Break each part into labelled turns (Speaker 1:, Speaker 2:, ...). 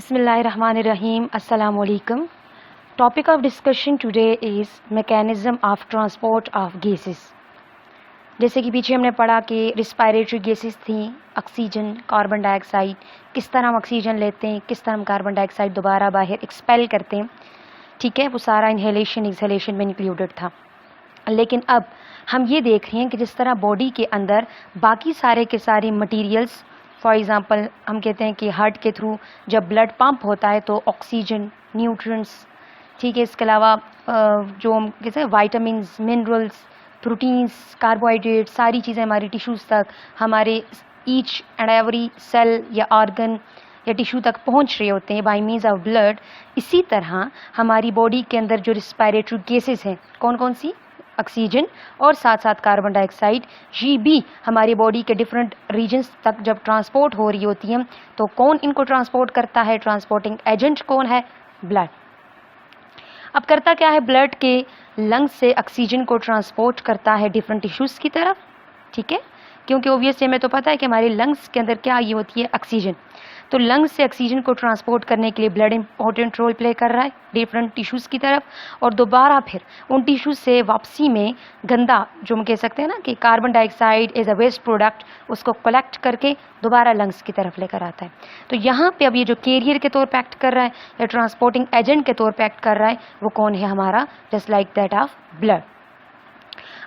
Speaker 1: Bismillahirrahmanirrahim. Assalamu alaikum. Topic of discussion today is mechanism of transport of gases. जैसे कि पीछे हमने पढ़ा कि रिस्पायरेटरी गैसेस थी, ऑक्सीजन, कार्बन डाइऑक्साइड, किस तरह हम ऑक्सीजन लेते हैं, किस तरह हम कार्बन डाइऑक्साइड दोबारा बाहर एक्सपेल करते हैं, ठीक है, वो सारा इनहेलेशन एक्सहेलेशन में इंक्लूडेड था। लेकिन अब हम ये देख रहे हैं कि जिस तरह बॉडी के अंदर बाकी सारे के सारे मटीरियल्स, फॉर एग्ज़ाम्पल हम कहते हैं कि हार्ट के थ्रू जब ब्लड पंप होता है तो ऑक्सीजन, न्यूट्रिएंट्स, ठीक है, इसके अलावा जो हम कहते हैं वाइटामिन्स, मिनरल्स, प्रोटीन्स, कार्बोहाइड्रेट, सारी चीज़ें हमारी टिश्यूज़ तक, हमारे ईच एंड एवरी सेल या ऑर्गन या टिश्यू तक पहुंच रहे होते हैं बाय मीन्स ऑफ ब्लड। इसी तरह हमारी बॉडी के अंदर जो रिस्पायरेटरी गैसेस हैं, कौन कौन सी, ऑक्सीजन और साथ साथ कार्बन डाइऑक्साइड, ये भी हमारी बॉडी के डिफरेंट रीजन्स तक जब ट्रांसपोर्ट हो रही होती हैं तो कौन इनको ट्रांसपोर्ट करता है, ट्रांसपोर्टिंग एजेंट कौन है, ब्लड। अब करता क्या है, ब्लड के लंग्स से ऑक्सीजन को ट्रांसपोर्ट करता है डिफरेंट टिश्यूज़ की तरफ, ठीक है, क्योंकि ओबियसली हमें तो पता है कि हमारे लंग्स के अंदर क्या ये होती है, ऑक्सीजन। तो लंग्स से ऑक्सीजन को ट्रांसपोर्ट करने के लिए ब्लड इंपॉर्टेंट रोल प्ले कर रहा है डिफरेंट टिश्यूज़ की तरफ, और दोबारा फिर उन टिश्यूज़ से वापसी में गंदा, जो हम कह सकते हैं ना कि carbon dioxide as a waste product, उसको कलेक्ट करके दोबारा लंग्स की तरफ लेकर आता है। तो यहाँ पे अब ये जो कैरियर के तौर पर एक्ट कर रहा है या ट्रांसपोर्टिंग एजेंट के तौर पर एक्ट कर रहा है, वो कौन है हमारा, just like that of blood.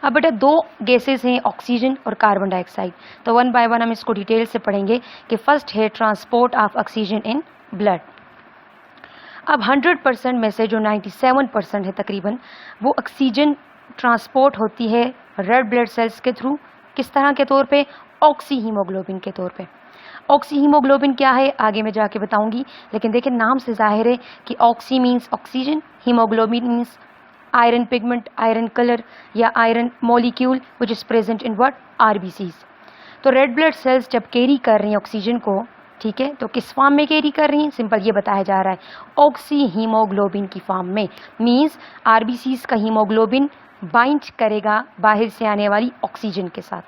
Speaker 1: अब बेटा दो गैसेस हैं, ऑक्सीजन और कार्बन डाइऑक्साइड, तो वन बाय वन हम इसको डिटेल से पढ़ेंगे कि फर्स्ट है transport of oxygen in blood. अब 100% में से जो 97% है तकरीबन, वो ऑक्सीजन ट्रांसपोर्ट होती है रेड ब्लड सेल्स के थ्रू, किस तरह के तौर पे, ऑक्सी हीमोग्लोबिन के तौर पे। ऑक्सी हीमोग्लोबिन क्या है आगे मैं जाके बताऊंगी, लेकिन देखिए नाम से जाहिर है कि oxy means oxygen, haemoglobin means iron pigment, iron colour या iron molecule which is present in what, RBCs. तो रेड ब्लड सेल्स जब कैरी कर रही हैं ऑक्सीजन को, ठीक है, तो किस फॉर्म में कैरी कर रही हैं, सिंपल ये बताया जा रहा है, ऑक्सी हीमोग्लोबिन की फॉर्म में। मींस आरबीसीज का हीमोग्लोबिन बाइंड करेगा बाहर से आने वाली ऑक्सीजन के साथ।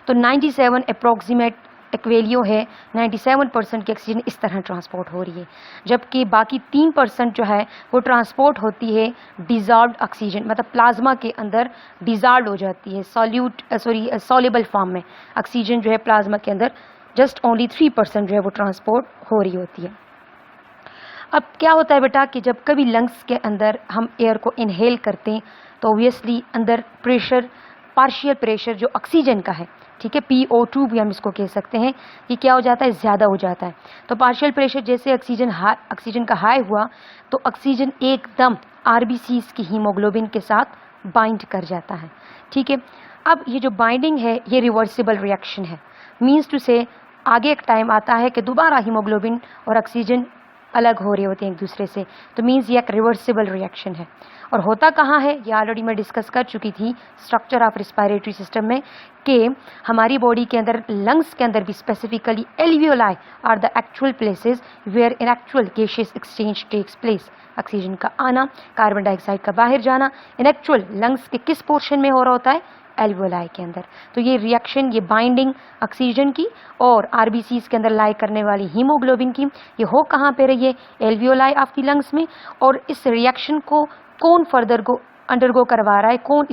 Speaker 1: तो 97 अप्रोक्सीमेट इक्वेलियो है, 97% की ऑक्सीजन इस तरह ट्रांसपोर्ट हो रही है, जबकि बाकी 3% जो है वो ट्रांसपोर्ट होती है डिजॉल्व्ड ऑक्सीजन, मतलब प्लाज्मा के अंदर डिजॉल्व हो जाती है, सॉल्युबल फॉर्म में ऑक्सीजन जो है प्लाज्मा के अंदर जस्ट ओनली 3% जो है वो ट्रांसपोर्ट हो रही होती है। अब क्या होता है बेटा कि जब कभी लंग्स के अंदर हम एयर को इनहेल करते हैं तो ऑब्वियसली अंदर प्रेशर, पार्शियल प्रेशर जो ऑक्सीजन का है, ठीक है, PO2 भी हम इसको कह सकते हैं, कि क्या हो जाता है, ज़्यादा हो जाता है। तो पार्शियल प्रेशर जैसे ऑक्सीजन का हाई हुआ तो ऑक्सीजन एकदम आरबीसीज की हीमोग्लोबिन के साथ बाइंड कर जाता है, ठीक है। अब ये जो बाइंडिंग है ये रिवर्सिबल रिएक्शन है, मीन्स टू से आगे एक टाइम आता है कि दोबारा हीमोग्लोबिन और ऑक्सीजन अलग हो रहे होते हैं एक दूसरे से, तो मीन्स ये एक रिवर्सिबल रिएक्शन है। और होता कहाँ है, ये ऑलरेडी मैं डिस्कस कर चुकी थी स्ट्रक्चर ऑफ रिस्पायरेटरी सिस्टम में, कि हमारी बॉडी के अंदर लंग्स के अंदर भी specifically alveoli are the actual places where in actual gaseous exchange takes place. Oxygen का आना, कार्बन डाइऑक्साइड का बाहर जाना इन एक्चुअल लंग्स के किस पोर्शन में हो रहा होता है, एल्वियोलाई के अंदर। तो ये रिएक्शन, ये बाइंडिंग ऑक्सीजन की और आरबीसीज के अंदर लाई करने वाली हीमोग्लोबिन की, ये हो कहाँ पे रही है, एल्वियोलाई ऑफ द लंग्स में। और इस रिएक्शन को कौन फर्दर को अंडरगो करवा रहा है, कौन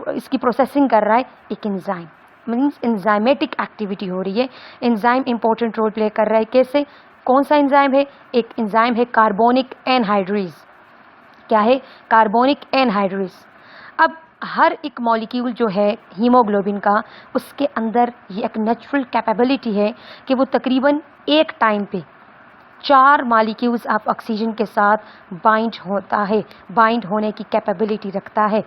Speaker 1: इसकी प्रोसेसिंग कर रहा है, एक एंजाइम, मीन्स एंजाइमेटिक एक्टिविटी हो रही है। एंजाइम इंपॉर्टेंट रोल प्ले कर रहा है, कैसे, कौन सा एंजाइम है, एक एंजाइम है कार्बोनिक एनहाइड्रेज। क्या है, कार्बोनिक एनहाइड्रेज। अब हर एक मॉलिक्यूल जो है हीमोग्लोबिन का, उसके अंदर ये एक नेचुरल कैपेबिलिटी है कि वो तकरीबन एक टाइम पे 4 मॉलिक्यूल्स ऑफ ऑक्सीजन के साथ बाइंड होता है, बाइंड होने की कैपेबिलिटी रखता है।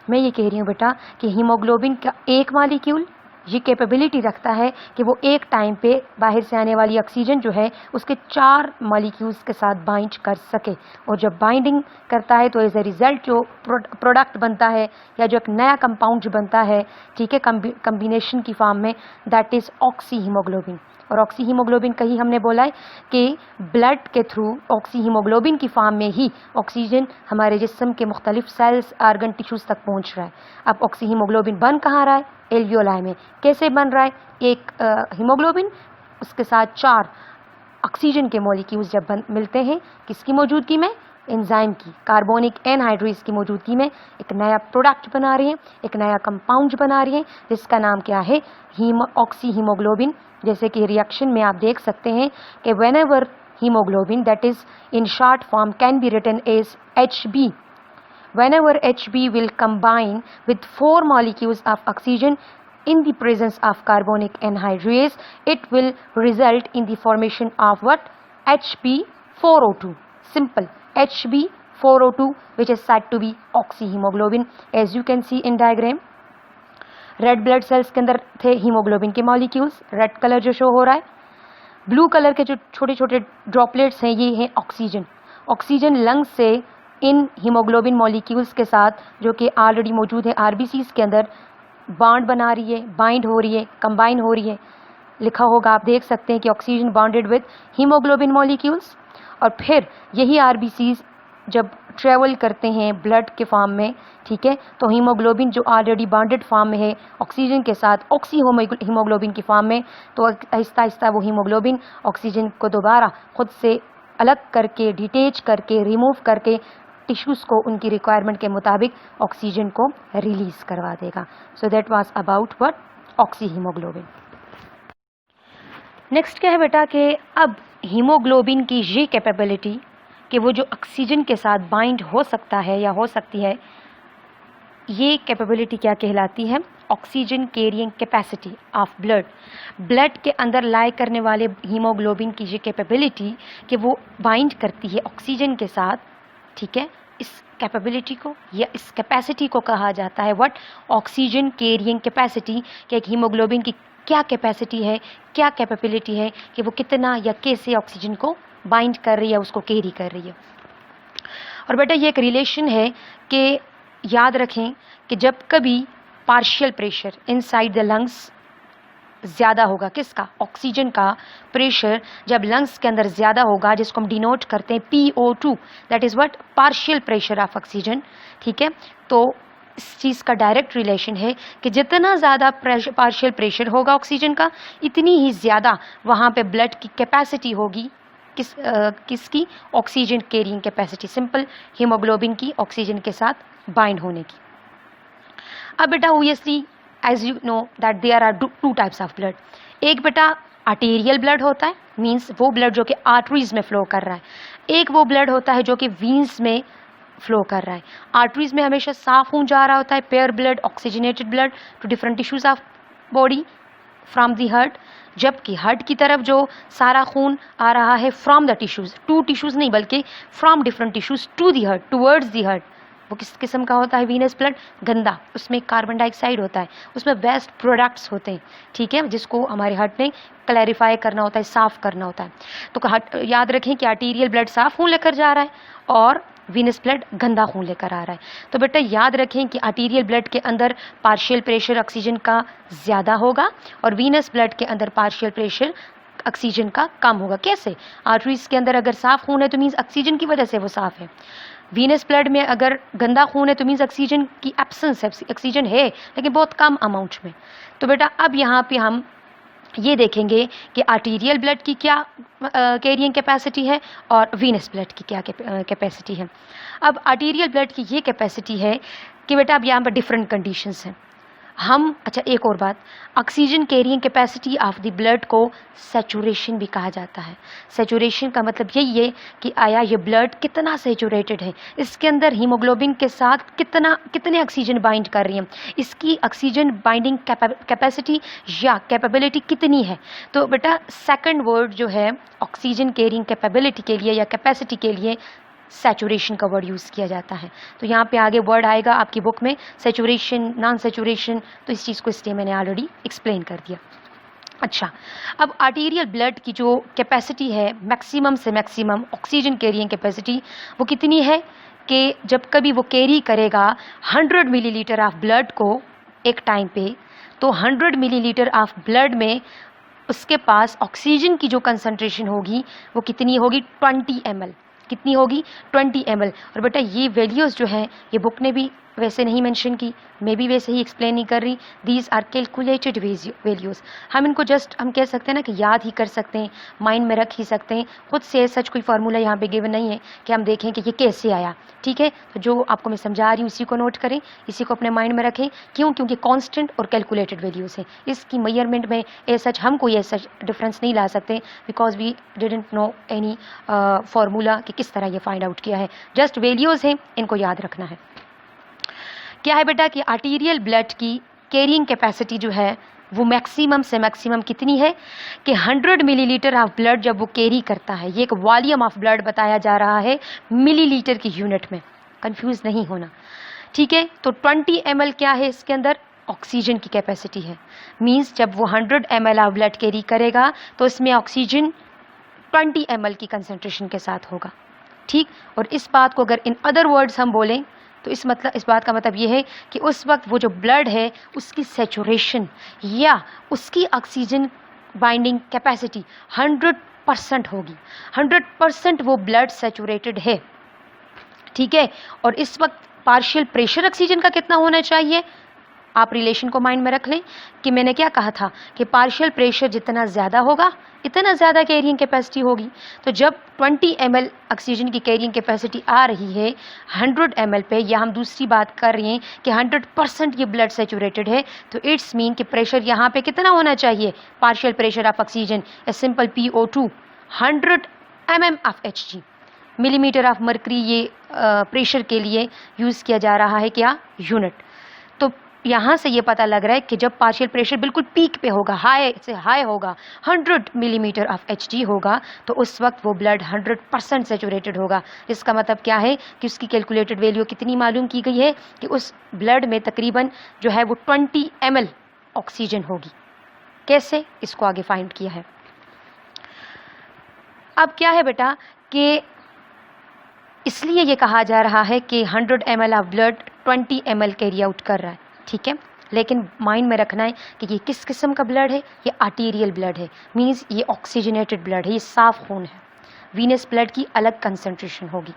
Speaker 1: मैं ये कह रही हूँ बेटा कि हीमोग्लोबिन का एक मॉलिक्यूल ये कैपेबिलिटी रखता है कि वो एक टाइम पे बाहर से आने वाली ऑक्सीजन जो है उसके 4 मॉलिक्यूल्स के साथ बाइंड कर सके, और जब बाइंडिंग करता है तो एज ए रिजल्ट जो प्रोडक्ट बनता है या जो एक नया कंपाउंड जो बनता है, ठीक है, कम्बिनेशन की फॉर्म में, दैट इज़ ऑक्सी हीमोग्लोबिन। और ऑक्सी हीमोग्लोबिन कहीं हमने बोला है कि ब्लड के थ्रू ऑक्सी हीमोग्लोबिन की फॉर्म में ही ऑक्सीजन हमारे जिस्म के मुख्तलिफ सेल्स, आर्गन, टिश्यूज़ तक पहुँच रहा है। अब ऑक्सी हीमोग्लोबिन बन कहाँ रहा है, एल्वियोलाई में। कैसे बन रहा है, एक हीमोग्लोबिन उसके साथ 4 ऑक्सीजन के मॉलिक्यूल्स जब मिलते हैं किसकी मौजूदगी में, एंजाइम की, कार्बोनिक एनहाइड्रेज की मौजूदगी में एक नया प्रोडक्ट बना रही हैं, एक नया कंपाउंड बना रही हैं जिसका नाम क्या है, ऑक्सी हीमोग्लोबिन। जैसे कि रिएक्शन में आप देख सकते हैं कि whenever haemoglobin that is in short form can be written as HB, whenever HB will combine with 4 molecules of oxygen in the presence of carbonic anhydrase, it will result in the formation of what, HB4O2, simple HB4O2, which is said to be oxyhemoglobin. As you can see in diagram, red blood sales के अंदर थे haemoglobin के molecules, red colour जो show हो रहा है, blue colour के जो छोटे छोटे ड्रॉपलेट्स हैं ये हैं ऑक्सीजन। ऑक्सीजन लंग्स से इन हीमोग्लोबिन मॉलिक्यूल्स के साथ जो कि ऑलरेडी मौजूद है आरबीसीज के अंदर बॉन्ड बना रही है, बाइंड हो रही है, कंबाइन हो रही है। लिखा होगा, आप देख सकते हैं कि oxygen bonded with haemoglobin molecules, और फिर यही आरबीसीज जब ट्रेवल करते हैं ब्लड के फॉर्म में, ठीक है, तो हीमोग्लोबिन जो ऑलरेडी बॉन्डेड फॉर्म में है ऑक्सीजन के साथ ऑक्सी हीमोग्लोबिन की फॉर्म में, तो आहिस्ता आहिस्ता वो हीमोग्लोबिन ऑक्सीजन को दोबारा खुद से अलग करके, डिटेच करके, रिमूव करके टिश्यूज़ को उनकी रिक्वायरमेंट के मुताबिक ऑक्सीजन को रिलीज करवा देगा। So that was about what, oxy haemoglobin. Next क्या है बेटा कि अब हीमोग्लोबिन की ये कैपेबिलिटी कि वो जो ऑक्सीजन के साथ बाइंड हो सकता है या हो सकती है, ये कैपेबिलिटी क्या कहलाती है, oxygen carrying capacity of blood. Blood के अंदर लाई करने वाले हीमोग्लोबिन की ये कैपेबिलिटी कि वो बाइंड करती है ऑक्सीजन के साथ, ठीक है, इस कैपेबिलिटी को या इस कैपेसिटी को कहा जाता है व्हाट, ऑक्सीजन कैरियंग कैपेसिटी। कि एक हीमोग्लोबिन की क्या कैपेसिटी है, क्या कैपेबिलिटी है कि वो कितना या कैसे ऑक्सीजन को बाइंड कर रही है, उसको कैरी कर रही है। और बेटा ये एक रिलेशन है कि याद रखें कि जब कभी partial pressure inside the lungs ज़्यादा होगा, किसका, ऑक्सीजन का प्रेशर जब लंग्स के अंदर ज़्यादा होगा, जिसको हम डिनोट करते हैं PO2, that is what, partial pressure of oxygen, ठीक है। तो इस चीज़ का डायरेक्ट रिलेशन है कि जितना ज़्यादा पार्शियल प्रेशर होगा ऑक्सीजन का, इतनी ही ज़्यादा वहाँ पे ब्लड की कैपेसिटी होगी, किसकी, oxygen carrying capacity, simple haemoglobin की ऑक्सीजन के साथ बाइंड होने की। अब बेटा obviously as you know that there are two types of blood. एक बेटा आर्टेरियल ब्लड होता है, मीन्स वो ब्लड जो कि आर्टरीज में फ्लो कर रहा है। एक वो ब्लड होता है जो कि वीन्स में फ्लो कर रहा है। आर्टरीज में हमेशा साफ खून जा रहा होता है, pure blood, oxygenated blood to different tissues of body from the heart, जबकि हार्ट की तरफ जो सारा खून आ रहा है from the tissues, to tissues नहीं बल्कि from different tissues to the heart, towards the heart. वो किस किस्म का होता है, वीनस ब्लड, गंदा, उसमें कार्बन डाइऑक्साइड होता है, उसमें वेस्ट प्रोडक्ट्स होते हैं, ठीक है, जिसको हमारे हार्ट ने क्लैरिफाई करना होता है, साफ करना होता है। तो याद रखें कि आर्टीरियल ब्लड साफ खून लेकर जा रहा है और वीनस ब्लड गंदा खून लेकर आ रहा है। तो बेटा याद रखें कि आर्टीरियल ब्लड के अंदर पार्शियल प्रेशर ऑक्सीजन का ज़्यादा होगा और वीनस ब्लड के अंदर पार्शियल प्रेशर ऑक्सीजन का कम होगा। कैसे, आर्टरीज के अंदर अगर साफ खून है तो मीन्स ऑक्सीजन की वजह से वो साफ है, वीनस ब्लड में अगर गंदा खून है तो मीन्स ऑक्सीजन की एब्सेंस है, ऑक्सीजन है लेकिन बहुत कम अमाउंट में। तो बेटा अब यहाँ पे हम ये देखेंगे कि आर्टीरियल ब्लड की क्या कैरियंग कैपेसिटी है और वीनस ब्लड की क्या कैपेसिटी है। अब आर्टीरियल ब्लड की ये कैपेसिटी है कि बेटा अब यहाँ पर डिफरेंट कंडीशंस हैं। हम अच्छा एक और बात, oxygen carrying capacity of the blood को सैचुरेशन भी कहा जाता है। सैचुरेशन का मतलब यही है कि आया ये ब्लड कितना सैचुरेटेड है, इसके अंदर हीमोग्लोबिन के साथ कितने ऑक्सीजन बाइंड कर रही है, इसकी ऑक्सीजन बाइंडिंग कैपेसिटी या कैपेबिलिटी कितनी है। तो बेटा सेकंड वर्ड जो है ऑक्सीजन कैरियंग कैपेबिलिटी के लिए या कैपेसिटी के लिए सैचुरेशन का वर्ड यूज़ किया जाता है। तो यहाँ पे आगे वर्ड आएगा आपकी बुक में सैचुरेशन, नॉन सैचुरेशन, तो इस चीज़ को इसलिए मैंने ऑलरेडी एक्सप्लेन कर दिया। अच्छा, अब आर्टीरियल ब्लड की जो कैपेसिटी है मैक्सिमम से मैक्सिमम ऑक्सीजन कैरियंग कैपेसिटी वो कितनी है कि जब कभी वो कैरी करेगा 100 मिलीलीटर ऑफ ब्लड को एक टाइम पे, तो 100 मिलीलीटर ऑफ ब्लड में उसके पास ऑक्सीजन की जो कंसनट्रेशन होगी वो कितनी होगी, 20 ml। कितनी होगी, 20 ml। और बेटा ये वैल्यूज़ जो हैं ये बुक ने भी वैसे नहीं मेंशन की, मैं भी वैसे ही एक्सप्लेन नहीं कर रही। These are calculated values. हम इनको जस्ट हम कह सकते हैं ना कि याद ही कर सकते हैं, माइंड में रख ही सकते हैं। खुद से सच कोई फार्मूला यहाँ पे गिवन नहीं है कि हम देखें कि ये कैसे आया। ठीक है, तो जो आपको मैं समझा रही हूँ उसी को नोट करें, इसी को अपने माइंड में रखें। क्यों? क्योंकि कॉन्स्टेंट और कैलकुलेटेड वैल्यूज़ हैं। इसकी मेजरमेंट में सच हम कोई ऐसा डिफरेंस नहीं ला सकते, because we didn't know any formula कि किस तरह ये फाइंड आउट किया है। जस्ट वैल्यूज़ हैं, इनको याद रखना है। क्या है बेटा कि आर्टीरियल ब्लड की कैरिंग कैपेसिटी जो है वो मैक्सिमम से मैक्सिमम कितनी है कि 100 मिलीलीटर ऑफ ब्लड जब वो कैरी करता है, ये एक वॉल्यूम ऑफ ब्लड बताया जा रहा है मिलीलीटर की यूनिट में, कंफ्यूज नहीं होना। ठीक है, तो 20 ml क्या है इसके अंदर? ऑक्सीजन की कैपेसिटी है। मींस जब वो 100 ml ऑफ ब्लड कैरी करेगा तो इसमें ऑक्सीजन 20 ml की कंसेंट्रेशन के साथ होगा। ठीक, और इस बात को अगर इन अदर वर्ड्स हम बोलें तो इस बात का मतलब ये है कि उस वक्त वो जो ब्लड है उसकी सैचुरेशन या उसकी ऑक्सीजन बाइंडिंग कैपेसिटी 100% होगी। 100% वो ब्लड सैचुरेटेड है। ठीक है, और इस वक्त पार्शियल प्रेशर ऑक्सीजन का कितना होना चाहिए? आप रिलेशन को माइंड में रख लें कि मैंने क्या कहा था कि पार्शियल प्रेशर जितना ज़्यादा होगा इतना ज़्यादा कैरिंग कैपेसिटी होगी। तो जब 20 ml ऑक्सीजन की कैरिंग कैपेसिटी आ रही है 100 ml पे, या हम दूसरी बात कर रहे हैं कि 100% ये ब्लड सैचुरेटेड है, तो इट्स मीन कि प्रेशर यहाँ पे कितना होना चाहिए? Partial pressure of oxygen a simple PO2 100 mm of Hg, millimetre of mercury ये प्रेशर के लिए यूज़ किया जा रहा है क्या? यूनिट। तो यहाँ से ये पता लग रहा है कि जब पार्शियल प्रेशर बिल्कुल पीक पे होगा, हाई से हाई होगा, 100 मिलीमीटर ऑफ Hg होगा, तो उस वक्त वो ब्लड 100% सैचुरेटेड होगा। इसका मतलब क्या है कि उसकी कैलकुलेटेड वैल्यू कितनी मालूम की गई है कि उस ब्लड में तकरीबन जो है वो 20 ml ऑक्सीजन होगी। कैसे? इसको आगे फाइंड किया है। अब क्या है बेटा कि इसलिए ये कहा जा रहा है कि 100 ml of blood 20 ml carry out कर रहा है। ठीक है, लेकिन माइंड में रखना है कि ये किस किस्म का ब्लड है? ये आर्टीरियल ब्लड है, मींस ये ऑक्सीजनेटेड ब्लड है, ये साफ खून है। वीनस ब्लड की अलग कंसंट्रेशन होगी।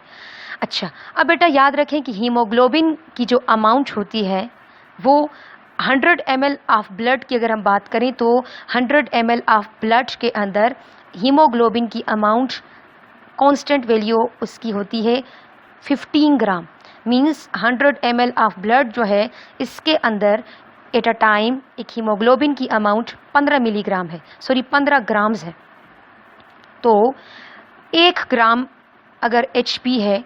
Speaker 1: अच्छा, अब बेटा याद रखें कि हीमोग्लोबिन की जो अमाउंट होती है वो 100 ml ऑफ ब्लड की अगर हम बात करें तो 100 ml ऑफ ब्लड के अंदर हीमोग्लोबिन की अमाउंट कांस्टेंट वैल्यू उसकी होती है 15 ग्राम। मींस 100 ml ऑफ ब्लड जो है इसके अंदर एट अ टाइम एक हीमोग्लोबिन की अमाउंट 15 मिलीग्राम है, सॉरी 15 ग्राम्स है। तो 1 ग्राम अगर HP है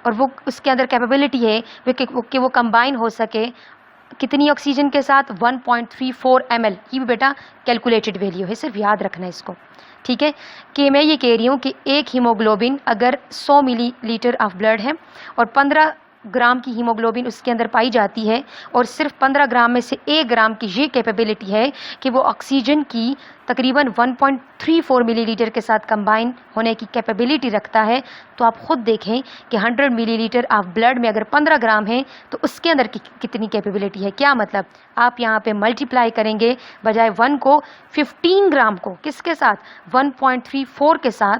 Speaker 1: और वो उसके अंदर कैपेबिलिटी है कि वो कंबाइन हो सके कितनी ऑक्सीजन के साथ? 1.34 ml। ये भी बेटा कैलकुलेटेड वैल्यू है, सिर्फ याद रखना है इसको। ठीक है, कि मैं ये कह रही हूँ कि एक हीमोग्लोबिन अगर 100 मिलीलीटर ऑफ ब्लड है और 15 ग्राम की हीमोग्लोबिन उसके अंदर पाई जाती है और सिर्फ 15 ग्राम में से 1 ग्राम की ये कैपेबिलिटी है कि वो ऑक्सीजन की तकरीबन 1.34 मिलीलीटर के साथ कंबाइन होने की कैपेबिलिटी रखता है, तो आप खुद देखें कि 100 मिलीलीटर ऑफ ब्लड में अगर 15 ग्राम है तो उसके अंदर कितनी कैपेबिलिटी है। क्या मतलब? आप यहाँ पे मल्टीप्लाई करेंगे बजाय 1 को 15 ग्राम को किसके साथ? 1.34 के साथ,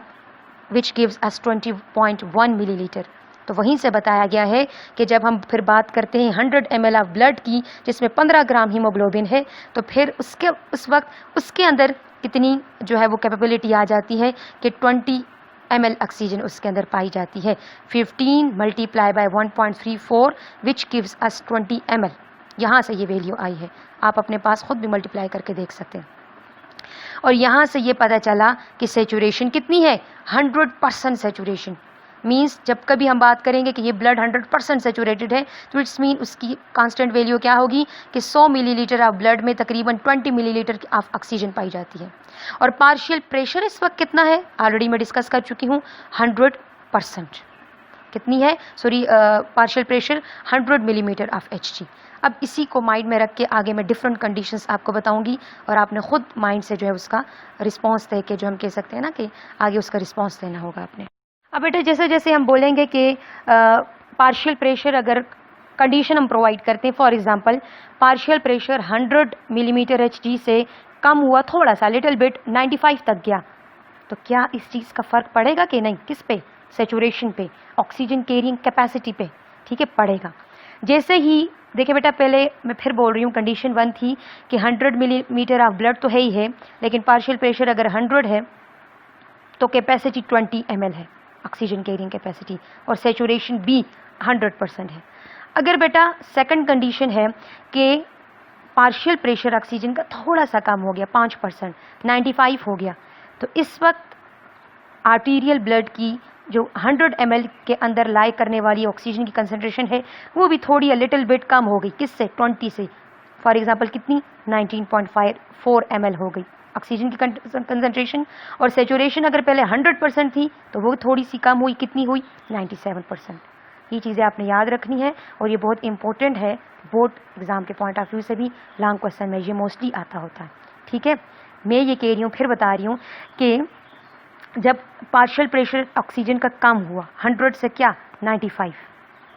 Speaker 1: विच गिव्स अस 20.1 मिलीलीटर। तो वहीं से बताया गया है कि जब हम फिर बात करते हैं 100 ml ऑफ ब्लड की जिसमें 15 ग्राम हीमोग्लोबिन है, तो फिर उस वक्त उसके अंदर कितनी जो है वो कैपेबिलिटी आ जाती है कि 20 ml ऑक्सीजन उसके अंदर पाई जाती है। 15 multiply by 1.34 which gives us 20 ml। यहाँ से ये वैल्यू आई है, आप अपने पास खुद भी मल्टीप्लाई करके देख सकते हैं। और यहाँ से ये पता चला कि सैचुरेशन कितनी है? 100% सैचुरेशन। मींस जब कभी हम बात करेंगे कि ये ब्लड 100% सैचुरेटेड है तो इट्स मीन उसकी कांस्टेंट वैल्यू क्या होगी कि 100 मिलीलीटर ऑफ ब्लड में तकरीबन 20 मिलीलीटर ऑफ ऑक्सीजन पाई जाती है। और पार्शियल प्रेशर इस वक्त कितना है? ऑलरेडी मैं डिस्कस कर चुकी हूँ, 100%। कितनी है? Sorry, partial pressure 100 millimetre of Hg। अब इसी को माइंड में रख के आगे मैं डिफरेंट कंडीशंस आपको बताऊंगी और आपने खुद माइंड से जो है उसका रिस्पॉन्स दे के, जो हम कह सकते हैं ना कि आगे उसका रिस्पॉन्स देना होगा आपने। अब बेटा जैसे जैसे हम बोलेंगे कि पार्शियल प्रेशर अगर कंडीशन हम प्रोवाइड करते हैं, for example partial pressure 100 millimetre Hg से कम हुआ थोड़ा सा, लिटिल बिट 95 तक गया, तो क्या इस चीज़ का फ़र्क पड़ेगा कि नहीं? किस पे? सैचुरेशन पे, ऑक्सीजन कैरिंग कैपेसिटी पे। ठीक है, पड़ेगा। जैसे ही देखिए बेटा, पहले मैं फिर बोल रही हूँ, कंडीशन 1 थी कि 100 मिलीमीटर ऑफ ब्लड तो है ही है, लेकिन पार्शियल प्रेशर अगर 100 है तो कैपेसिटी 20 ml है, ऑक्सीजन कैरिंग कैपेसिटी, और सेचुरेशन भी 100% है। अगर बेटा सेकंड कंडीशन है कि पार्शियल प्रेशर ऑक्सीजन का थोड़ा सा कम हो गया, 5%, 95 हो गया, तो इस वक्त आर्टीरियल ब्लड की जो 100 ml के अंदर लाई करने वाली ऑक्सीजन की कंसंट्रेशन है वो भी थोड़ी लिटिल बिट कम हो गई। किससे? 20 से। फॉर एग्जांपल कितनी? 19.4 ml हो गई ऑक्सीजन की कंसंट्रेशन, और सेचुरेशन अगर पहले 100% थी तो वो थोड़ी सी कम हुई, कितनी हुई? 97%। ये चीज़ें आपने याद रखनी है और ये बहुत इंपॉर्टेंट है, बोर्ड एग्जाम के पॉइंट ऑफ व्यू से भी लॉन्ग क्वेश्चन में ये मोस्टली आता होता है। ठीक है, मैं ये कह रही हूँ, फिर बता रही हूँ कि जब पार्शियल प्रेशर ऑक्सीजन का कम हुआ 100 से क्या 95,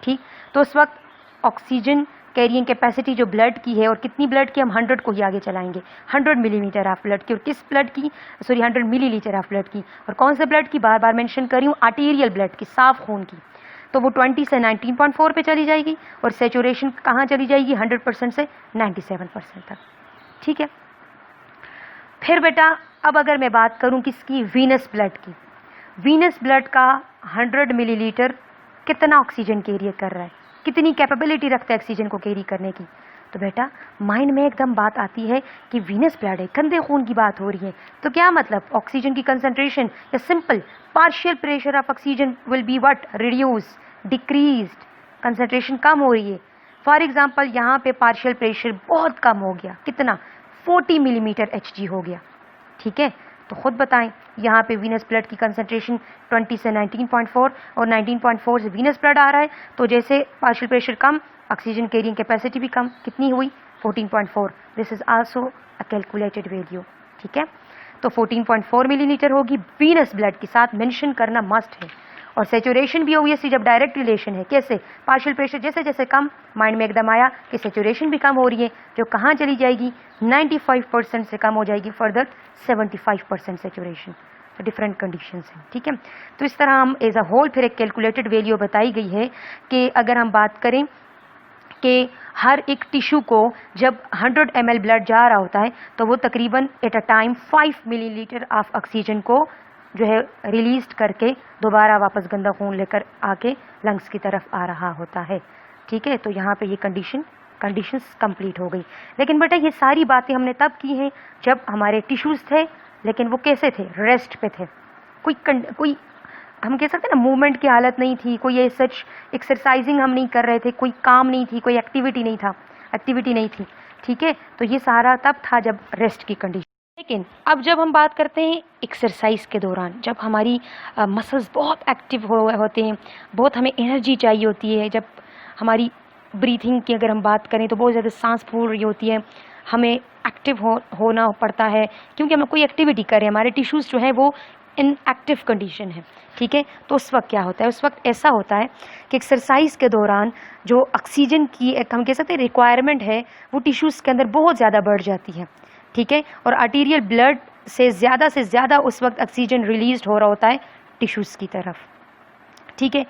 Speaker 1: ठीक, तो उस वक्त ऑक्सीजन कैरिंग कैपेसिटी जो ब्लड की है, और कितनी ब्लड की, हम 100 को ही आगे चलाएंगे, 100 मिलीमीटर ऑफ ब्लड की, और किस ब्लड की, सॉरी 100 मिलीलीटर ऑफ ब्लड की, और कौन से ब्लड की, बार बार मेंशन कर रही हूँ, आर्टीरियल ब्लड की, साफ खून की, तो वो 20 से 19.4 पे चली जाएगी, और सेचुरेशन कहाँ चली जाएगी? 100% से 97% तक। ठीक है, फिर बेटा अब अगर मैं बात करूं किसकी? वीनस ब्लड की। वीनस ब्लड का 100 मिलीलीटर कितना ऑक्सीजन कैरी कर रहा है, कितनी कैपेबिलिटी रखता है ऑक्सीजन को कैरी करने की? तो बेटा माइंड में एकदम बात आती है कि वीनस ब्लड है, गंदे खून की बात हो रही है, तो क्या मतलब? ऑक्सीजन की कंसंट्रेशन, या simple partial pressure of oxygen will be what? Reduce, decreased, concentration कम हो रही है। फॉर एग्जाम्पल यहाँ पे पार्शियल प्रेशर बहुत कम हो गया, कितना? 40 मिलीमीटर Hg हो गया। ठीक है, तो खुद बताएं, यहाँ पे वीनस ब्लड की कंसंट्रेशन 20 से 19.4, और 19.4 से वीनस ब्लड आ रहा है, तो जैसे पार्शियल प्रेशर कम, ऑक्सीजन कैरिंग कैपेसिटी भी कम, कितनी हुई? 14.4। This is also a calculated value. ठीक है, तो 14.4 मिलीलीटर होगी वीनस ब्लड के साथ, मेंशन करना मस्ट है। और सेचुरेशन भी ऑब्वियसली जब डायरेक्ट रिलेशन है, कैसे? पार्शियल प्रेशर जैसे जैसे कम, माइंड में एकदम आया कि सेचुरेशन भी कम हो रही है, जो कहाँ चली जाएगी? 95% से कम हो जाएगी, फर्दर 75% सेचुरेशन। तो डिफरेंट कंडीशंस हैं। ठीक है, तो इस तरह हम एज अ होल फिर एक कैलकुलेटेड वैल्यू बताई गई है कि अगर हम बात करें कि हर एक टिश्यू को जब 100 ml ब्लड जा रहा होता है तो वो तकरीबन at a time 5 millilitre of oxygen को जो है रिलीज करके दोबारा वापस गंदा खून लेकर आके लंग्स की तरफ आ रहा होता है। ठीक है, तो यहाँ पे ये कंडीशंस कंप्लीट हो गई। लेकिन बेटा ये सारी बातें हमने तब की हैं जब हमारे टिश्यूज़ थे, लेकिन वो कैसे थे? रेस्ट पे थे। कोई हम कह सकते हैं ना, मूवमेंट की हालत नहीं थी, कोई ये सच एक्सरसाइजिंग हम नहीं कर रहे थे, कोई काम नहीं थी, कोई एक्टिविटी नहीं थी। ठीक है, तो ये सारा तब था जब रेस्ट की कंडीशन। लेकिन अब जब हम बात करते हैं एक्सरसाइज के दौरान, जब हमारी मसल्स बहुत एक्टिव होते हैं, बहुत हमें एनर्जी चाहिए होती है, जब हमारी ब्रीथिंग की अगर हम बात करें तो बहुत ज़्यादा सांस फूल रही होती है, हमें एक्टिव होना पड़ता है क्योंकि हम कोई एक्टिविटी कर रहे हैं, हमारे टिश्यूज़ जो है वो इन एक्टिव कंडीशन है। ठीक है, तो उस वक्त क्या होता है? उस वक्त ऐसा होता है कि एक्सरसाइज के दौरान जो ऑक्सीजन की एक हम कह सकते हैं रिक्वायरमेंट है वो टिश्यूज़ के अंदर बहुत ज़्यादा बढ़ जाती है। ठीक है, और आर्टीरियल ब्लड से ज़्यादा उस वक्त ऑक्सीजन रिलीज हो रहा होता है टिश्यूज़ की तरफ। ठीक है,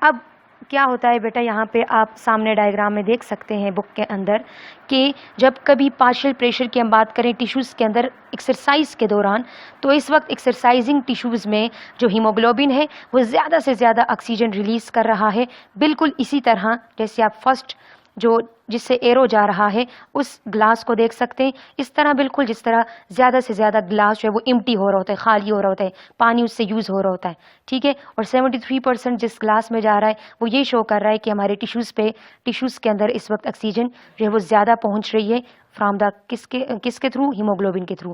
Speaker 1: अब क्या होता है बेटा, यहाँ पे आप सामने डायग्राम में देख सकते हैं बुक के अंदर कि जब कभी पार्शियल प्रेशर की हम बात करें टिश्यूज़ के अंदर एक्सरसाइज के दौरान, तो इस वक्त एक्सरसाइजिंग टिश्यूज़ में जो हीमोग्लोबिन है वो ज़्यादा से ज़्यादा ऑक्सीजन रिलीज़ कर रहा है। बिल्कुल इसी तरह जैसे आप फर्स्ट जो जिससे एरो जा रहा है उस ग्लास को देख सकते हैं, इस तरह बिल्कुल जिस तरह ज़्यादा से ज़्यादा ग्लास जो है वो एम्प्टी हो रहा होता है, खाली हो रहा होता है, पानी उससे यूज़ हो रहा होता है। ठीक है, और 73% जिस ग्लास में जा रहा है वो ये शो कर रहा है कि हमारे टिश्यूज़ के अंदर इस वक्त ऑक्सीजन जो है वो ज़्यादा पहुँच रही है फ्रॉम द किसके थ्रू? हीमोग्लोबिन के थ्रू।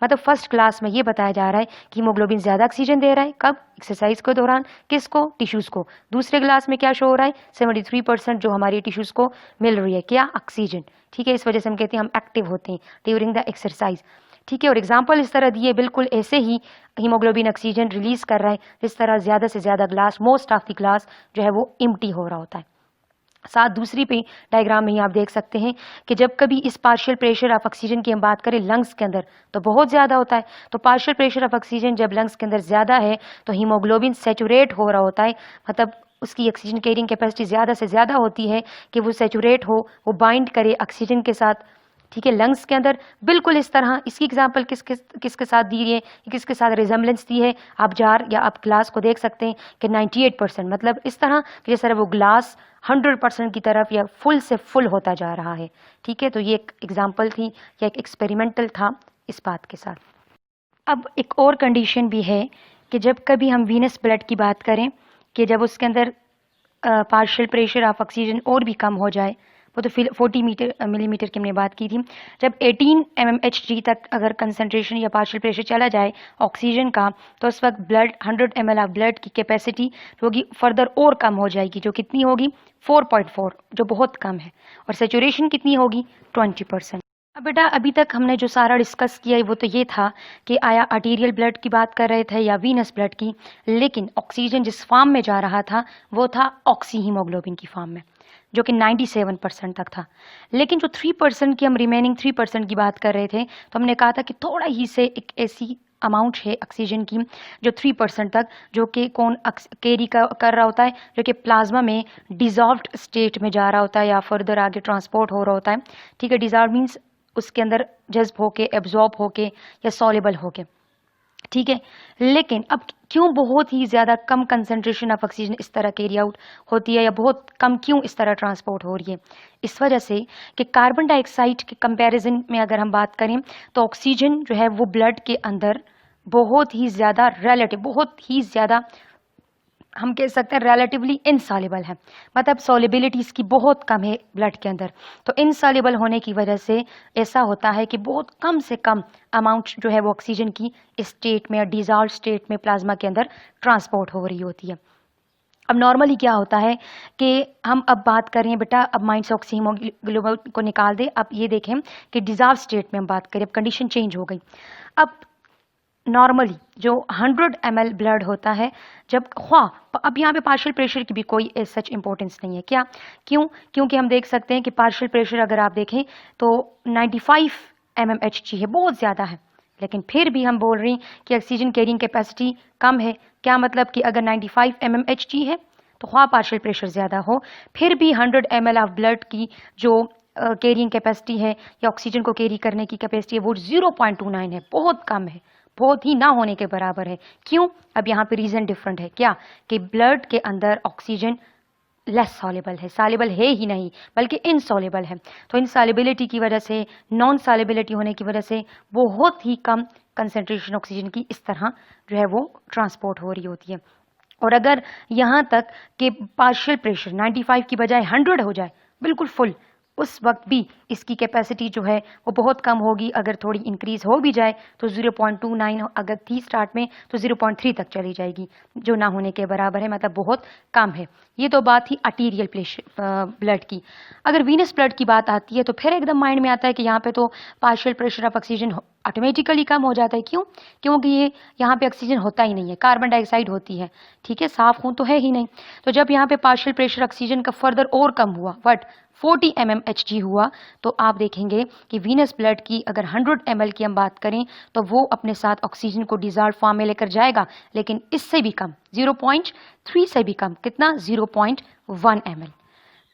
Speaker 1: मतलब फर्स्ट क्लास में ये बताया जा रहा है कि हीमोग्लोबिन ज़्यादा ऑक्सीजन दे रहा है, कब? एक्सरसाइज के दौरान। किसको? टिश्यूज़ को। दूसरे ग्लास में क्या शो हो रहा है? 73% जो हमारी टिश्यूज़ को मिल रही है, क्या? ऑक्सीजन। ठीक है, इस वजह से हम कहते हैं हम एक्टिव होते हैं ड्यूरिंग द एक्सरसाइज। ठीक है, और एग्जाम्पल इस तरह दिए, बिल्कुल ऐसे ही हीमोग्लोबिन ऑक्सीजन रिलीज कर रहा है जिस तरह ज़्यादा से ज़्यादा glass, most of the glass जो है वो एम्प्टी हो रहा होता है। साथ दूसरी पे डायग्राम में ही आप देख सकते हैं कि जब कभी इस पार्शियल प्रेशर ऑफ ऑक्सीजन की हम बात करें लंग्स के अंदर तो बहुत ज़्यादा होता है। तो पार्शियल प्रेशर ऑफ ऑक्सीजन जब लंग्स के अंदर ज़्यादा है तो हीमोग्लोबिन सेचुरेट हो रहा होता है, मतलब उसकी ऑक्सीजन कैरिंग कैपेसिटी ज़्यादा से ज़्यादा होती है कि वो सेचुरेट हो, वो बाइंड करे ऑक्सीजन के साथ, ठीक है, लंग्स के अंदर। बिल्कुल इस तरह इसकी एग्जांपल किसके साथ दी है, किसके साथ रिजेम्बलेंस दी है, आप जार या आप ग्लास को देख सकते हैं कि 98%, मतलब इस तरह कि जैसे वो ग्लास 100% की तरफ या फुल से फुल होता जा रहा है, ठीक है। तो ये एक एग्जाम्पल थी या एक एक्सपेरिमेंटल था इस बात के साथ। अब एक और कंडीशन भी है कि जब कभी हम वीनस ब्लड की बात करें कि जब उसके अंदर पार्शियल प्रेशर ऑफ ऑक्सीजन और भी कम हो जाए, वो तो 40 मिलीमीटर की हमने बात की थी, जब 18 mmHg तक अगर कंसंट्रेशन या पार्शियल प्रेशर चला जाए ऑक्सीजन का, तो उस वक्त ब्लड 100 ml ऑफ ब्लड की कैपेसिटी होगी फर्दर और कम हो जाएगी, जो कितनी होगी 4.4, जो बहुत कम है। और सेचुरेशन कितनी होगी 20%। अब बेटा अभी तक हमने जो सारा डिस्कस किया है वो तो ये था कि आया आर्टीरियल ब्लड की बात कर रहे थे या वीनस ब्लड की, लेकिन ऑक्सीजन जिस फॉर्म में जा रहा था वो था ऑक्सी हीमोग्लोबिन की फॉर्म में, जो कि 97% तक था। लेकिन जो 3% की हम रिमेनिंग 3% की बात कर रहे थे, तो हमने कहा था कि थोड़ा ही से एक ऐसी अमाउंट है ऑक्सीजन की जो 3% तक, जो कि कौन कैरी कर रहा होता है, जो कि प्लाज्मा में डिजॉल्व्ड स्टेट में जा रहा होता है या फर्दर आगे ट्रांसपोर्ट हो रहा होता है, ठीक है। डिजॉल्व मीन्स उसके अंदर जज्ब होके, एब्जॉर्ब होके या सॉल्युबल होके, ठीक है। लेकिन अब क्यों बहुत ही ज़्यादा कम कंसंट्रेशन ऑफ ऑक्सीजन इस तरह कैरी आउट होती है या बहुत कम क्यों इस तरह ट्रांसपोर्ट हो रही है? इस वजह से कि कार्बन डाइऑक्साइड के कंपैरिजन में अगर हम बात करें तो ऑक्सीजन जो है वो ब्लड के अंदर बहुत ही ज़्यादा रिलेटिव, बहुत ही ज़्यादा हम कह सकते हैं रिलेटिवली इनसॉल्युबल है, मतलब सॉल्युबिलिटी इसकी बहुत कम है ब्लड के अंदर। तो इनसॉल्युबल होने की वजह से ऐसा होता है कि बहुत कम से कम अमाउंट जो है वो ऑक्सीजन की स्टेट में या डिजॉल्व स्टेट में प्लाज्मा के अंदर ट्रांसपोर्ट हो रही होती है। अब नॉर्मली क्या होता है कि हम अब बात करें बेटा, अब माइंड से ऑक्सी हीमोग्लोबिन को निकाल दे, अब ये देखें कि डिजॉल्व स्टेट में हम बात करें, अब कंडीशन चेंज हो गई। अब नॉर्मली जो 100 ml ब्लड होता है, जब अब यहाँ पे पार्शियल प्रेशर की भी कोई सच इंपॉर्टेंस नहीं है, क्या क्यों? क्योंकि हम देख सकते हैं कि पार्शियल प्रेशर अगर आप देखें तो 95 mmHg है, बहुत ज़्यादा है, लेकिन फिर भी हम बोल रहे हैं कि ऑक्सीजन कैरिंग कैपेसिटी कम है। क्या मतलब कि अगर 95 mmHg है तो पार्शियल प्रेशर ज़्यादा हो, फिर भी 100 ml ऑफ ब्लड की जो कैरिंग कैपेसिटी है या ऑक्सीजन को कैरी करने की कैपेसिटी है वो 0.29 है, बहुत कम है, बहुत ही ना होने के बराबर है। क्यों? अब यहाँ पे रीज़न डिफरेंट है, क्या कि ब्लड के अंदर ऑक्सीजन लेस सॉल्युबल है, सॉल्युबल है ही नहीं बल्कि इनसॉल्युबल है। तो इनसॉल्युबिलिटी की वजह से, नॉन सॉल्युबिलिटी होने की वजह से बहुत ही कम कंसंट्रेशन ऑक्सीजन की इस तरह जो है वो ट्रांसपोर्ट हो रही होती है। और अगर यहाँ तक कि पार्शियल प्रेशर 95 की बजाय 100 हो जाए, बिल्कुल फुल, उस वक्त भी इसकी कैपेसिटी जो है वो बहुत कम होगी। अगर थोड़ी इंक्रीज हो भी जाए तो 0.29 अगर थी स्टार्ट में तो 0.3 तक चली जाएगी, जो ना होने के बराबर है, मतलब बहुत कम है। ये तो बात ही आर्टीरियल ब्लड की। अगर वीनस ब्लड की बात आती है तो फिर एकदम माइंड में आता है कि यहाँ पे तो partial pressure of oxygen automatically कम हो जाता है। क्यों? क्योंकि ये यहाँ पे ऑक्सीजन होता ही नहीं है, कार्बन डाइऑक्साइड होती है, ठीक है, साफ खून तो है ही नहीं। तो जब यहाँ पे पार्शियल प्रेशर ऑक्सीजन का फर्दर और कम हुआ, बट 40 mmHg हुआ, तो आप देखेंगे कि वीनस ब्लड की अगर 100 ml की हम बात करें तो वो अपने साथ ऑक्सीजन को डिजॉल्व फॉर्म में लेकर जाएगा, लेकिन इससे भी कम, 0.3 से भी कम, कितना, 0.1 ml।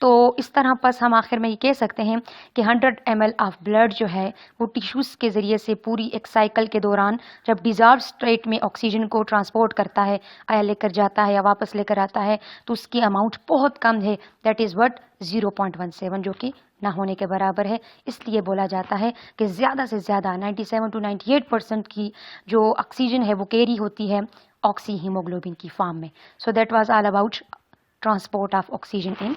Speaker 1: तो इस तरह बस हम आखिर में ये कह सकते हैं कि 100 ml ऑफ ब्लड जो है वो टिश्यूज़ के ज़रिए से पूरी एक साइकिल के दौरान जब डिजॉल्व स्टेट में ऑक्सीजन को ट्रांसपोर्ट करता है, आया लेकर जाता है या वापस लेकर आता है, तो उसकी अमाउंट बहुत कम है, दैट इज़ व्हाट 0.17, जो कि ना होने के बराबर है। इसलिए बोला जाता है कि ज़्यादा से ज़्यादा 97 to 98% की जो ऑक्सीजन है वो कैरी होती है ऑक्सी हीमोग्लोबिन की फॉर्म में। So that was all about transport of oxygen in.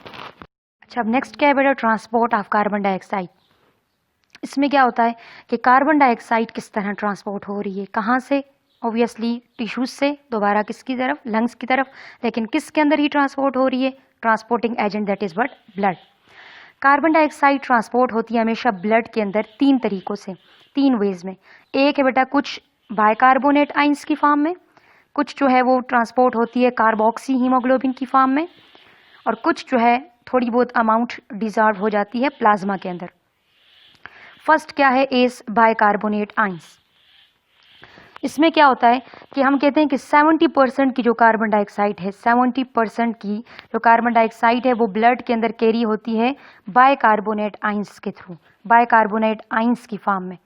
Speaker 1: अच्छा, अब नेक्स्ट क्या है बेटा, ट्रांसपोर्ट ऑफ कार्बन डाइऑक्साइड। इसमें क्या होता है कि कार्बन डाइऑक्साइड किस तरह ट्रांसपोर्ट हो रही है, कहाँ से, ऑब्वियसली टिश्यूज से, दोबारा किसकी तरफ, लंग्स की तरफ, लेकिन किसके अंदर ही ट्रांसपोर्ट हो रही है, transporting agent that is what, blood. Carbon dioxide transport होती है हमेशा ब्लड के अंदर 3 तरीकों से, 3 वेज में। एक है बेटा कुछ बाइकार्बोनेट आइंस की फॉर्म में, कुछ जो है वो ट्रांसपोर्ट होती है कार्बोक्सी हीमोग्लोबिन की फॉर्म में, और कुछ जो है थोड़ी बहुत अमाउंट डिजॉल्व हो जाती है प्लाज्मा के अंदर। फर्स्ट क्या है, एस बाइकार्बोनेट आइंस। इसमें क्या होता है कि हम कहते हैं कि 70% की जो कार्बन डाइऑक्साइड है, 70% की जो कार्बन डाइऑक्साइड है वो ब्लड के अंदर कैरी होती है बाइकार्बोनेट आइंस के थ्रू, बाइकार्बोनेट आइंस की फॉर्म में।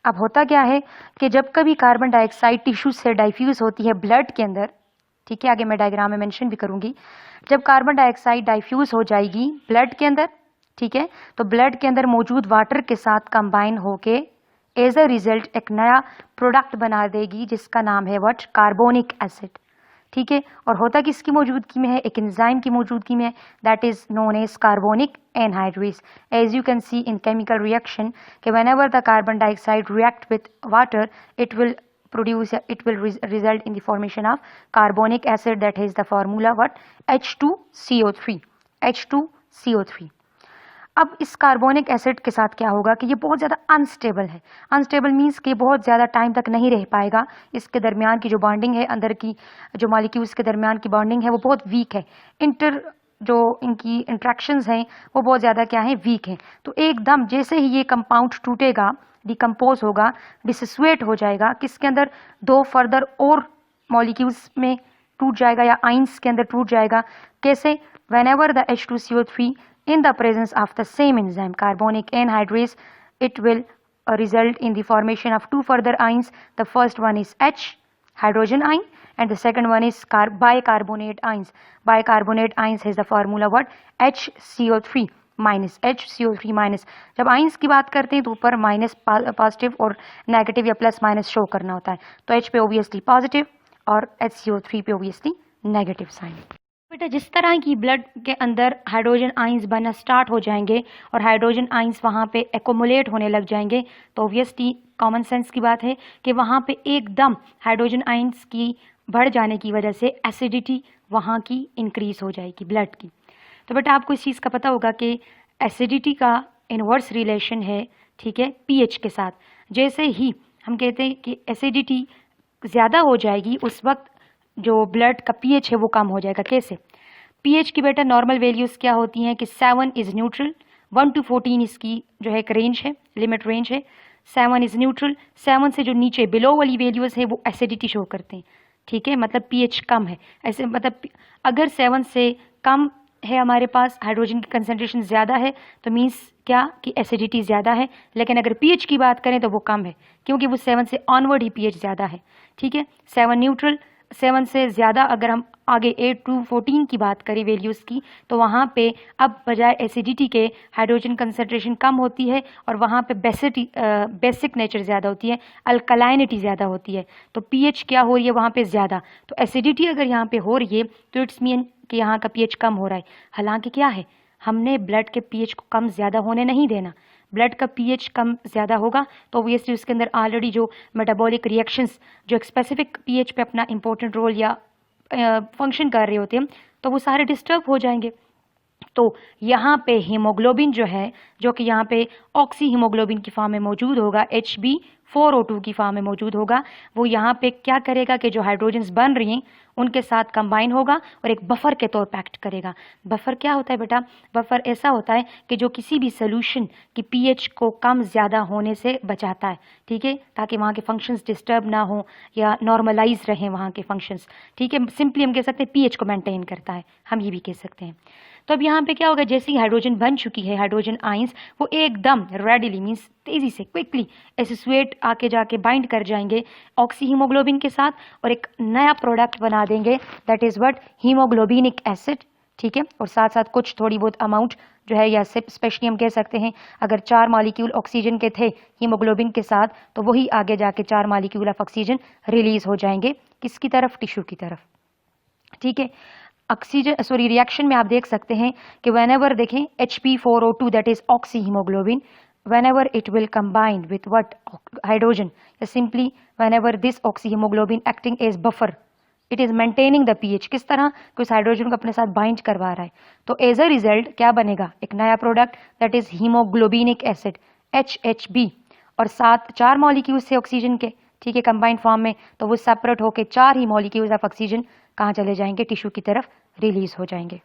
Speaker 1: अब होता क्या है कि जब कभी कार्बन डाइऑक्साइड टिश्यू से डाइफ्यूज होती है ब्लड के अंदर, ठीक है, आगे मैं डायग्राम में मेंशन भी करूंगी, जब कार्बन डाइऑक्साइड डाइफ्यूज हो जाएगी ब्लड के अंदर, ठीक है, तो ब्लड के अंदर मौजूद वाटर के साथ कंबाइन होके एज अ रिजल्ट एक नया प्रोडक्ट बना देगी जिसका नाम है व्हाट, कार्बोनिक एसिड, ठीक है। और होता किसकी मौजूदगी में है, एक एंजाइम की मौजूदगी में, that is known as carbonic anhydrase. As you can see in chemical reaction कि whenever the carbon dioxide react with water it will result in the formation of carbonic acid, that is the formula what, H2CO3, H2CO3। अब इस carbonic acid के साथ क्या होगा कि ये बहुत ज़्यादा अनस्टेबल है। अनस्टेबल मीन्स कि बहुत ज़्यादा टाइम तक नहीं रह पाएगा, इसके दरमियान की जो बॉन्डिंग है, अंदर की जो मॉलिक्यूल्स के दरमियान की बॉन्डिंग है वो बहुत वीक है, जो इनकी इंट्रैक्शंस हैं वो बहुत ज़्यादा क्या है, वीक है। तो एकदम जैसे ही ये कंपाउंड टूटेगा, डिकम्पोज होगा, डिसोसिएट हो जाएगा, किसके अंदर, दो फर्दर और मॉलिक्यूल्स में टूट जाएगा या आइंस के अंदर टूट जाएगा। कैसे, whenever the H2CO3 in the presence of the same enzyme carbonic anhydrase, it will result in the formation of two further ions. The first one is H, hydrogen ion, and the second one is bicarbonate ions. Bicarbonate ions has the formula what, HCO3 minus, HCO3 minus. जब ions की बात करते हैं तो ऊपर minus positive और negative या plus minus show करना होता है, तो H पे ओबियसली पॉजिटिव और HCO3 पे ओबियसली नेगेटिव साइन। बेटा जिस तरह की ब्लड के अंदर हाइड्रोजन आइंस बनना स्टार्ट हो जाएंगे और हाइड्रोजन आइंस वहाँ पे एक्यूमुलेट होने लग जाएंगे, तो ऑब्वियसली कॉमन सेंस की बात है कि वहाँ पे एकदम हाइड्रोजन आइंस की बढ़ जाने की वजह से एसिडिटी वहाँ की इंक्रीज हो जाएगी ब्लड की। तो बेटा आपको इस चीज़ का पता होगा कि एसिडिटी का इनवर्स रिलेशन है, ठीक है, पीएच के साथ। जैसे ही हम कहते हैं कि एसिडिटी ज़्यादा हो जाएगी उस वक्त जो ब्लड का पीएच है वो कम हो जाएगा। कैसे, पीएच की बेटा नॉर्मल वैल्यूज़ क्या होती हैं कि 7 इज़ न्यूट्रल, 1 to 14 इसकी जो है एक रेंज है, लिमिट रेंज है, 7 इज़ न्यूट्रल। 7 से जो नीचे बिलो वाली वैल्यूज़ है वो एसिडिटी शो करते हैं, ठीक है, मतलब पीएच कम है। ऐसे मतलब अगर 7 से कम है हमारे पास, हाइड्रोजन की कंसंट्रेशन ज़्यादा है, तो मीन्स क्या कि एसिडिटी ज़्यादा है। लेकिन अगर पीएच की बात करें तो वो कम है, क्योंकि वो 7 से ऑनवर्ड ही पीएच ज़्यादा है, ठीक है। 7 न्यूट्रल, 7 से ज़्यादा अगर हम आगे 8 to 14 की बात करें वैल्यूज़ की, तो वहाँ पे अब बजाय एसिडिटी के हाइड्रोजन कंसंट्रेशन कम होती है और वहाँ पे बेसिक नेचर ज़्यादा होती है, अल्कलाइनिटी ज़्यादा होती है, तो पीएच क्या हो रही है वहाँ पे ज़्यादा। तो एसिडिटी अगर यहाँ पे हो रही है तो इट्स मीन कि यहाँ का पीएच कम हो रहा है। हालांकि क्या है, हमने ब्लड के पीएच को कम ज़्यादा होने नहीं देना। ब्लड का पीएच कम ज़्यादा होगा तो ऑब्वियसली उसके अंदर ऑलरेडी जो मेटाबॉलिक रिएक्शंस जो एक स्पेसिफिक पीएच पे अपना इंपॉर्टेंट रोल या फंक्शन कर रहे होते हैं, तो वो सारे डिस्टर्ब हो जाएंगे। तो यहाँ पे हीमोग्लोबिन जो है, जो कि यहाँ पे ऑक्सी हीमोग्लोबिन की फॉर्म में मौजूद होगा, Hb4O2 की फॉर्म में मौजूद होगा, वो यहाँ पे क्या करेगा कि जो हाइड्रोजन्स बन रही हैं उनके साथ कंबाइन होगा और एक बफर के तौर पर एक्ट करेगा। बफर क्या होता है बेटा, बफर ऐसा होता है कि जो किसी भी सोल्यूशन की पीएच को कम ज़्यादा होने से बचाता है, ठीक है, ताकि वहाँ के फंक्शंस डिस्टर्ब ना हो या नॉर्मलाइज रहें वहाँ के फंक्शंस, ठीक है। सिंपली हम कह सकते हैं पीएच को मेंटेन करता है, हम ये भी कह सकते हैं। तो अब यहाँ पे क्या होगा, जैसे ही हाइड्रोजन बन चुकी है, हाइड्रोजन आइंस वो एकदम रेडिली मीन्स तेज़ी से क्विकली एसोसिएट आके जाके बाइंड कर जाएंगे ऑक्सी हीमोग्लोबिन के साथ और एक नया प्रोडक्ट बना देंगे, that is what, haemoglobinic acid, ठीक है। और साथ साथ कुछ थोड़ी बहुत अमाउंट जो है, या स्पेशली हम कह सकते हैं अगर 4 मॉलिक्यूल ऑक्सीजन के थे हीमोग्लोबिन के साथ, तो वही आगे जाके 4 मॉलिक्यूल ऑफ ऑक्सीजन रिलीज हो जाएंगे, किसकी तरफ, टिश्यू की तरफ, ठीक है। रिएक्शन में आप देख सकते हैं कि व्हेनेवर देखें Hb4O2 that is oxy haemoglobin, whenever it will combine with what, hydrogen, या simply whenever this oxy haemoglobin acting as buffer, it is maintaining the pH, किस तरह कि उस हाइड्रोजन को अपने साथ बाइंड करवा रहा है। तो एज अ रिजल्ट क्या बनेगा, एक नया product that is haemoglobinic acid HHB, और साथ 4 मॉलिक्यूल्स से ऑक्सीजन के, ठीक है, कंबाइंड फॉर्म में, तो वो सेपरेट होकर 4 ही मॉलिक्यूल्स ऑफ ऑक्सीजन कहाँ चले जाएंगे, टिश्यू की तरफ रिलीज हो जाएंगे।